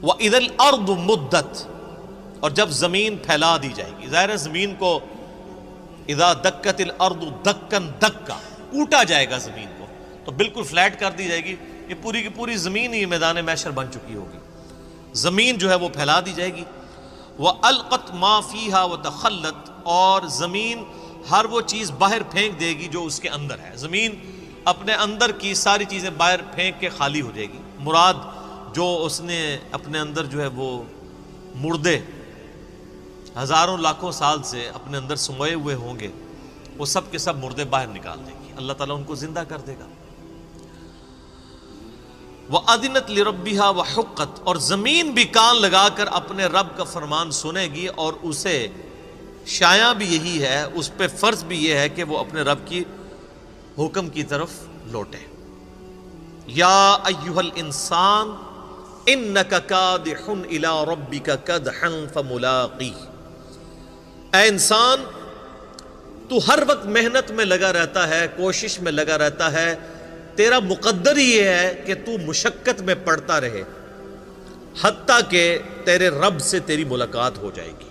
وَإِذَا الْأَرْضُ مُدَّتْ، اور جب زمین پھیلا دی جائے گی. ظاہر ہے زمین کو اذا دکت الارض دکن دکا، کوٹا جائے گا زمین کو، تو بالکل فلیٹ کر دی جائے گی. یہ پوری کی پوری زمین ہی میدان محشر بن چکی ہوگی. زمین جو ہے وہ پھیلا دی جائے گی. وَأَلْقَتْ مَا فِيهَا وَتَخَلَّتْ، اور زمین ہر وہ چیز باہر پھینک دے گی جو اس کے اندر ہے. زمین اپنے اندر کی ساری چیزیں باہر پھینک کے خالی ہو جائے گی. مراد جو اس نے اپنے اندر جو ہے وہ مردے ہزاروں لاکھوں سال سے اپنے اندر سموئے ہوئے ہوں گے، وہ سب کے سب مردے باہر نکال دے گی. اللہ تعالیٰ ان کو زندہ کر دے گا. وَأَذِنَتْ لِرَبِّهَا وَحُقَّتْ، اور زمین بھی کان لگا کر اپنے رب کا فرمان سنے گی، اور اسے شایع بھی یہی ہے، اس پہ فرض بھی یہ ہے کہ وہ اپنے رب کی حکم کی طرف لوٹے. یا ایھا الانسان انک کادح الی ربک کدحا فملاقیہ، اے انسان تو ہر وقت محنت میں لگا رہتا ہے، کوشش میں لگا رہتا ہے، تیرا مقدر ہی یہ ہے کہ تو مشقت میں پڑتا رہے، حتیٰ کہ تیرے رب سے تیری ملاقات ہو جائے گی.